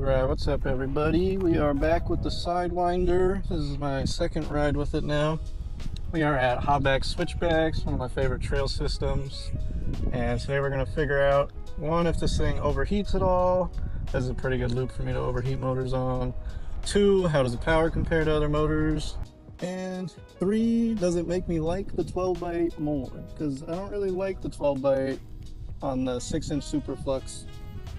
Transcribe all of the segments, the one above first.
Alright, what's up everybody? We are back with the Sidewinder. This is my second ride with it now. We are at Hogback Switchbacks, one of my favorite trail systems. And today we're going to figure out, one, if this thing overheats at all. This is a pretty good loop for me to overheat motors on. Two, how does the power compare to other motors? And three, does it make me like the 12x8 more? Because I don't really like the 12x8 on the 6-inch Superflux.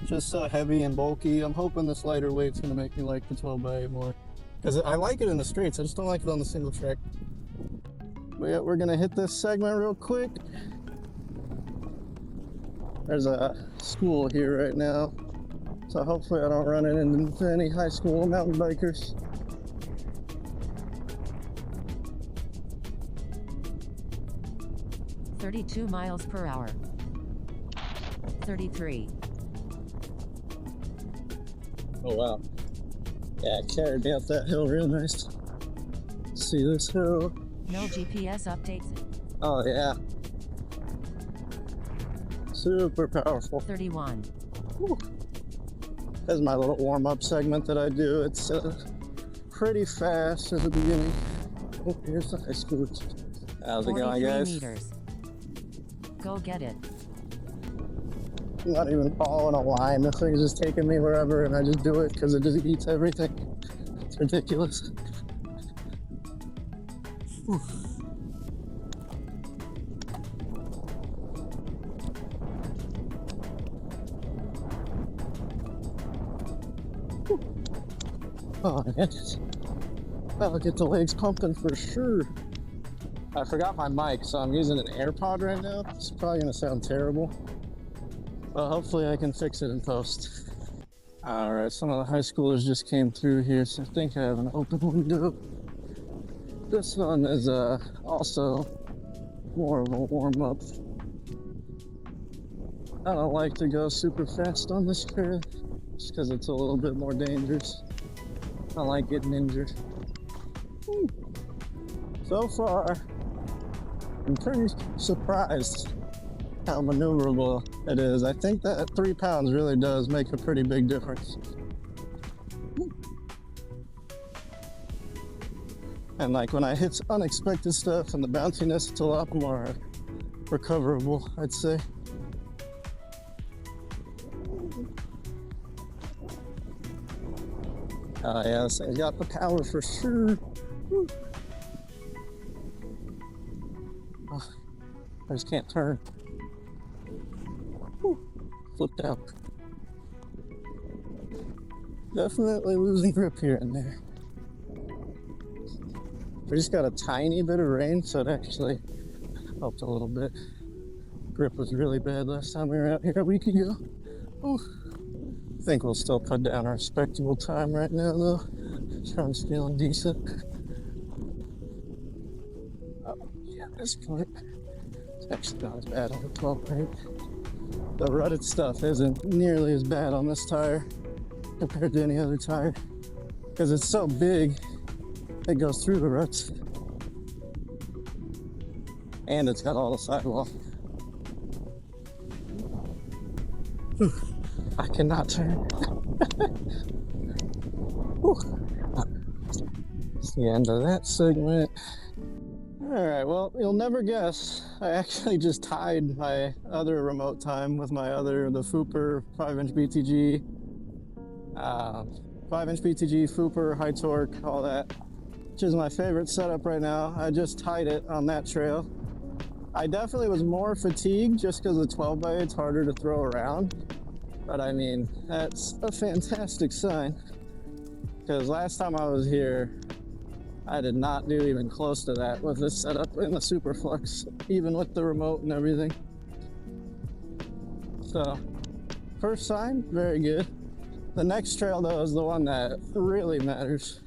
Just so heavy and bulky. I'm hoping this lighter weight's gonna make me like the 12x8 more. Because I like it in the straights, I just don't like it on the single track. But yeah, we're gonna hit this segment real quick. There's a school here right now, so hopefully I don't run into any high school mountain bikers. "32 miles per hour. 33. Oh wow. Yeah, it carried me up that hill real nice. See this hill? No GPS updates. Oh yeah. Super powerful. 31. Whew. That's my little warm-up segment that I do. It's pretty fast at the beginning. Oh, here's the high school. How's it going, guys? Meters. Go get it. I'm not even following a line. This thing's just taking me wherever, and I just do it because it just eats everything. It's ridiculous. Whew. Oh, man. That'll get the legs pumping for sure. I forgot my mic, so I'm using an AirPod right now. It's probably gonna sound terrible. Well, hopefully I can fix it in post. Alright, some of the high schoolers just came through here, so I think I have an open window. This one is also more of a warm-up. I don't like to go super fast on this trail, just because it's a little bit more dangerous. I don't like getting injured. So far, I'm pretty surprised how maneuverable it is. I think that 3 pounds really does make a pretty big difference. And like when I hit unexpected stuff and the bounciness, it's a lot more recoverable, I'd say. Oh yeah, this thing's got the power for sure. Woo. Oh, I just can't turn. Flipped out. Definitely losing grip here and there. We just got a tiny bit of rain, so it actually helped a little bit. Grip was really bad last time we were out here a week ago. Ooh. I think we'll still put down a respectable time right now though. Trunk's feeling decent. Oh, yeah, this point. It's actually not as bad on the 12x8. The rutted stuff isn't nearly as bad on this tire compared to any other tire because it's so big it goes through the ruts, and it's got all the sidewall. Whew. I cannot turn. It's the end of that segment. Alright, well, you'll never guess, I actually just tied my other remote time with my other, the Fooper 5-inch BTG. 5-inch BTG, Fooper, high torque, all that, which is my favorite setup right now. I just tied it on that trail. I definitely was more fatigued just because the 12x8's harder to throw around. But I mean, that's a fantastic sign. Because last time I was here, I did not do even close to that with this setup in the Superflux, even with the remote and everything. So, first sign, very good. The next trail though is the one that really matters.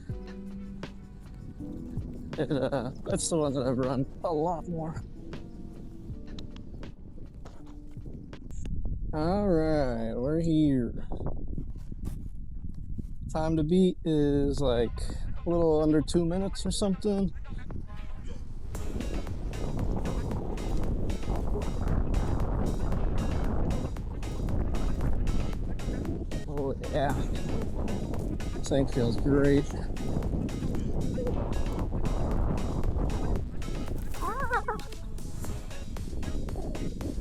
That's the one that I've run a lot more. Alright, we're here. Time to beat is like a little under 2 minutes or something. Oh Yeah, this thing feels great.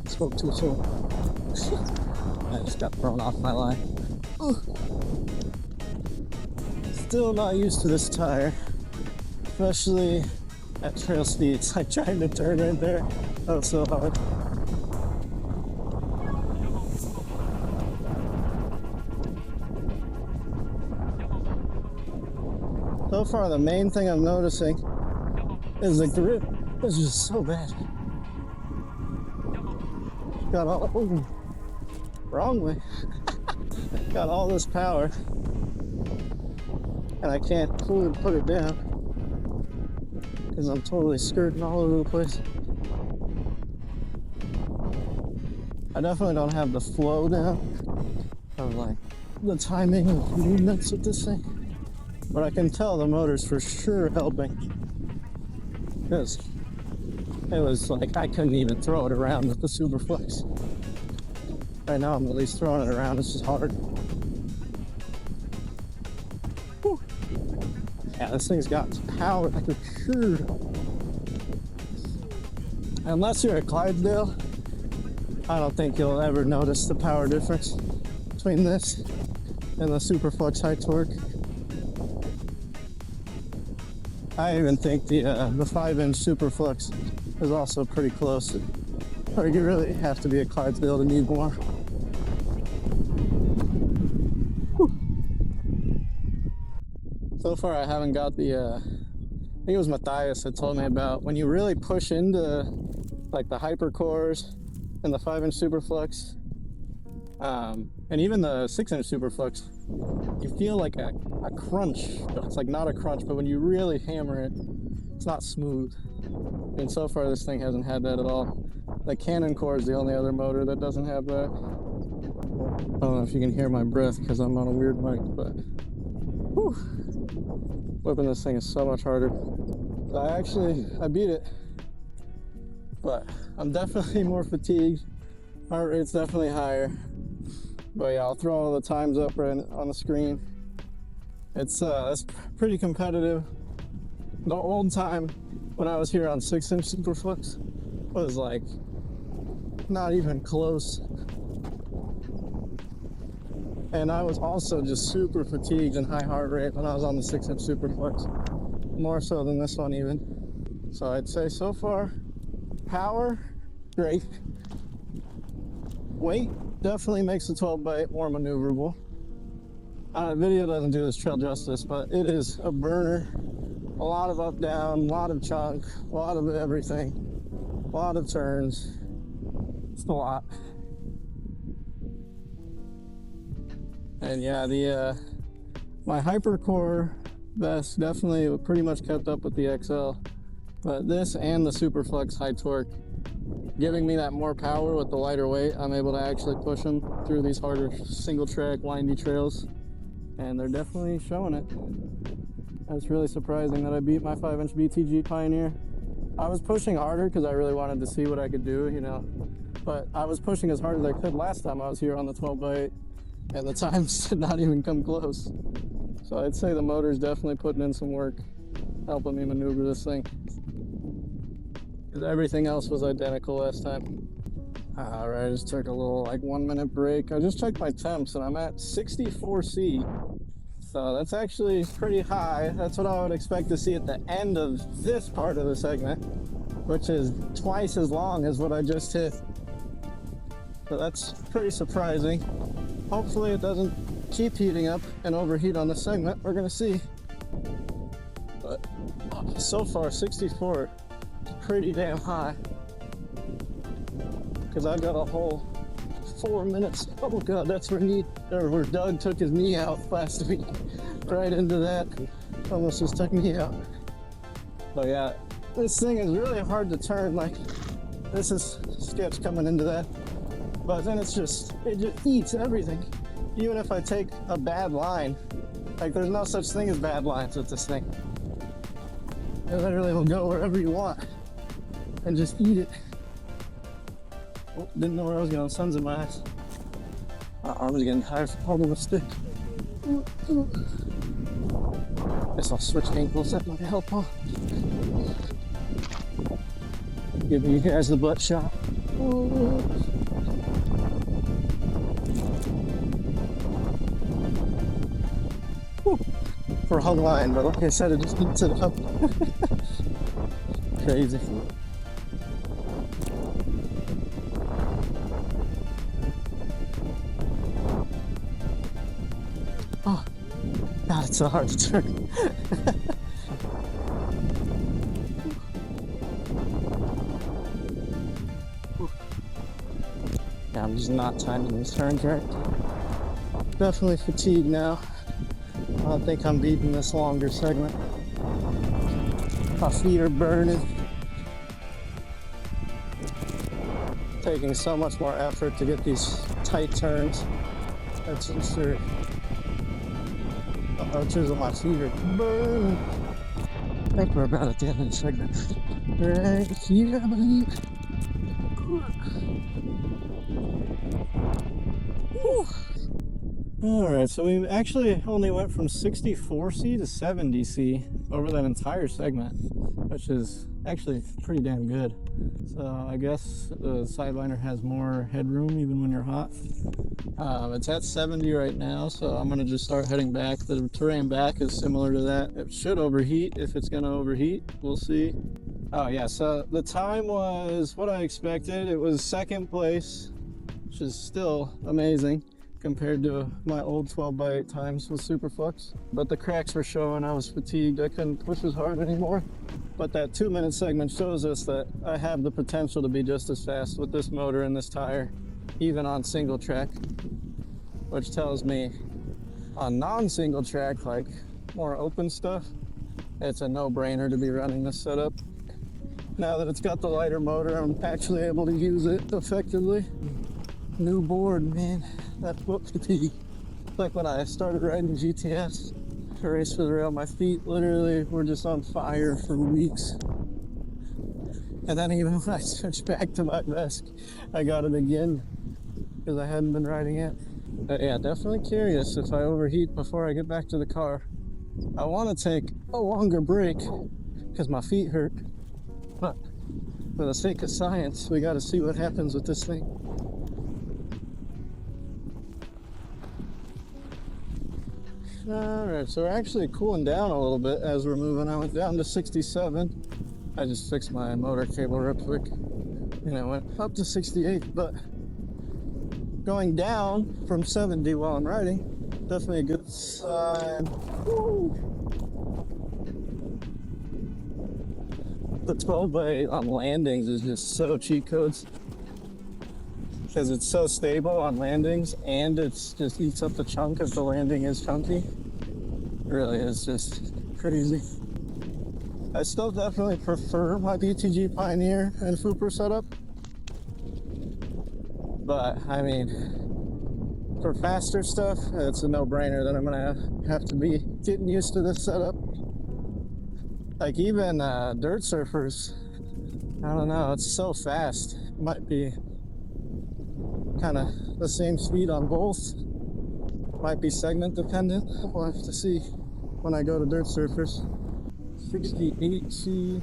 Spoke too soon. I just got thrown off my line. Still not used to this tire, especially at trail speeds. Like trying to turn right there, that was so hard. So far, the main thing I'm noticing is the grip is just so bad. Got all, ooh, wrong way. Got all this power, and I can't fully put it down because I'm totally skirting all over the place. I definitely don't have the flow down of like the timing of movements with this thing, but I can tell the motor's for sure helping, because it was like I couldn't even throw it around with the Superflux. Right now I'm at least throwing it around, it's just hard. Whew. Yeah, this thing's got power for sure. Unless you're at Clydesdale, I don't think you'll ever notice the power difference between this and the Superflux high torque. I even think the 5-inch Superflux is also pretty close. Or you really have to be at Clydesdale to need more. Whew. So far I haven't got the, I think it was Matthias that told me about when you really push into like the hypercores and the 5-inch Superflux, and even the 6-inch Superflux, you feel like a crunch. It's like not a crunch, but when you really hammer it, it's not smooth. And so far this thing hasn't had that at all. The Cannon core is the only other motor that doesn't have that. I don't know if you can hear my breath because I'm on a weird mic, but whew, whipping this thing is so much harder. So I beat it, but I'm definitely more fatigued. Heart rate's definitely higher. But yeah, I'll throw all the times up right on the screen. It's pretty competitive. The old time when I was here on 6-inch Superflux was like not even close. And I was also just super fatigued and high heart rate when I was on the 6-inch Superflux. More so than this one even. So I'd say so far, power, great. Weight definitely makes the 12x8 more maneuverable. Video doesn't do this trail justice, but it is a burner. A lot of up, down, a lot of chunk, a lot of everything, a lot of turns. It's a lot. And yeah, my Hypercore VESC definitely pretty much kept up with the XL, but this and the Superflux high torque giving me that more power with the lighter weight. I'm able to actually push them through these harder single track windy trails, and they're definitely showing it. It's really surprising that I beat my 5-inch BTG Pioneer. I was pushing harder because I really wanted to see what I could do, you know, but I was pushing as hard as I could last time I was here on the 12x8, and the times did not even come close. So I'd say the motor's definitely putting in some work, helping me maneuver this thing. Because everything else was identical last time. All right, I just took a little like 1-minute break. I just checked my temps and I'm at 64C. So that's actually pretty high. That's what I would expect to see at the end of this part of the segment, which is twice as long as what I just hit. So that's pretty surprising. Hopefully it doesn't keep heating up and overheat on the segment. We're gonna see. But so far, 64 is pretty damn high. Because I've got a whole 4 minutes. Oh god, that's where Doug took his knee out last week. Right into that. Almost just took me out. But yeah, this thing is really hard to turn. Like, this is sketch coming into that. But then it just eats everything. Even if I take a bad line, like there's no such thing as bad lines with this thing. It literally will go wherever you want and just eat it. Oh, didn't know where I was going. Sun's in my eyes. My arm is getting tired from holding the stick. Guess I'll switch ankles, that might help. Give you guys the butt shot. For a hung line, but like I said, it just eats it up. Crazy. Oh, God, it's so hard to turn. Yeah, I'm just not timing these turns right. Definitely fatigued now. I don't think I'm beating this longer segment. My feet are burning. Taking so much more effort to get these tight turns. That's for sure. Oh, chisel, my feet are burning. I think we're about at the end of the segment. Right here, I believe. Alright, so we actually only went from 64C to 70C over that entire segment, which is actually pretty damn good. So I guess the Sidewinder has more headroom even when you're hot. It's at 70 right now, so I'm going to just start heading back. The terrain back is similar to that. It should overheat if it's going to overheat. We'll see. Oh yeah, so the time was what I expected. It was second place, which is still amazing compared to my old 12x8 times with Superflux. But the cracks were showing, I was fatigued, I couldn't push as hard anymore. But that 2-minute segment shows us that I have the potential to be just as fast with this motor and this tire, even on single track, which tells me on non-single track, like more open stuff, it's a no-brainer to be running this setup. Now that it's got the lighter motor, I'm actually able to use it effectively. New board, man, that foot fatigue. Like when I started riding GTS, to race for the rail, my feet literally were just on fire for weeks. And then even when I switched back to my VESC, I got it again because I hadn't been riding it. But yeah, definitely curious if I overheat before I get back to the car. I want to take a longer break because my feet hurt. But for the sake of science, we got to see what happens with this thing. Alright, so we're actually cooling down a little bit as we're moving. I went down to 67. I just fixed my motor cable real quick. And I went up to 68, but going down from 70 while I'm riding, definitely a good sign. Woo! The 12x8 on landings is just so cheat codes. Because it's so stable on landings and it's just eats up the chunk if the landing is chunky. It really is just crazy. I still definitely prefer my BTG Pioneer and Fooper setup. But I mean, for faster stuff, it's a no-brainer that I'm gonna have to be getting used to this setup. Like even dirt surfers, I don't know, it's so fast. It might be kind of the same speed on both. Might be segment dependent. We'll have to see when I go to dirt surfers. 68C.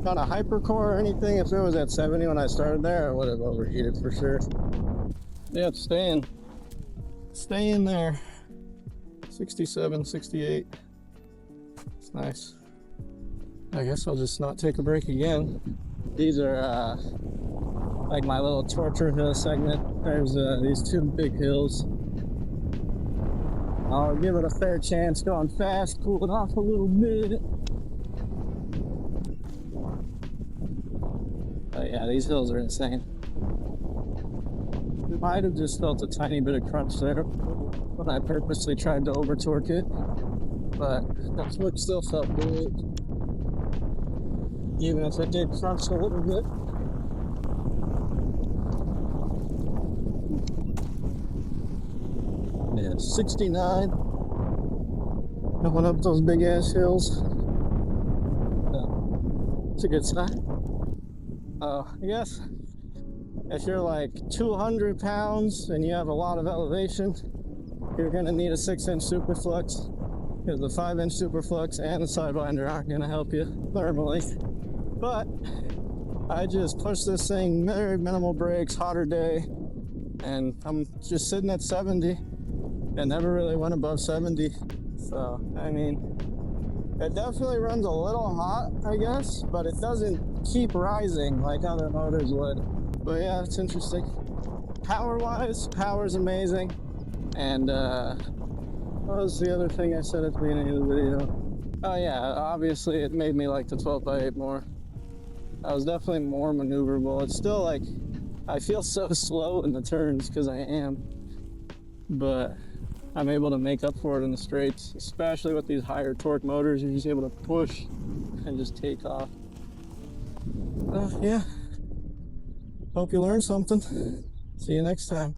Not a hypercore or anything. If it was at 70 when I started there, I would have overheated for sure. Yeah, it's staying there. 67, 68. It's nice. I guess I'll just not take a break again. These are like my little torture hill segment. There's these two big hills. I'll give it a fair chance going fast, cool it off a little bit. But yeah, these hills are insane. Might have just felt a tiny bit of crunch there when I purposely tried to over torque it, but that's what still felt good. Even if it did crunch a little bit. Yeah, 69. Going up those big ass hills. It's a good sign. I guess if you're like 200 pounds and you have a lot of elevation, you're gonna need a 6-inch Superflux, because the 5-inch Superflux and the Sidewinder aren't gonna help you thermally. But I just pushed this thing, very minimal brakes, hotter day, and I'm just sitting at 70. It never really went above 70. So, I mean, it definitely runs a little hot, I guess, but it doesn't keep rising like other motors would. But yeah, it's interesting. Power-wise, power's amazing. And what was the other thing I said at the beginning of the video? Oh yeah, obviously it made me like the 12x8 more. I was definitely more maneuverable. It's still like, I feel so slow in the turns because I am, but I'm able to make up for it in the straights, especially with these higher torque motors. You're just able to push and just take off. Yeah, hope you learned something. See you next time.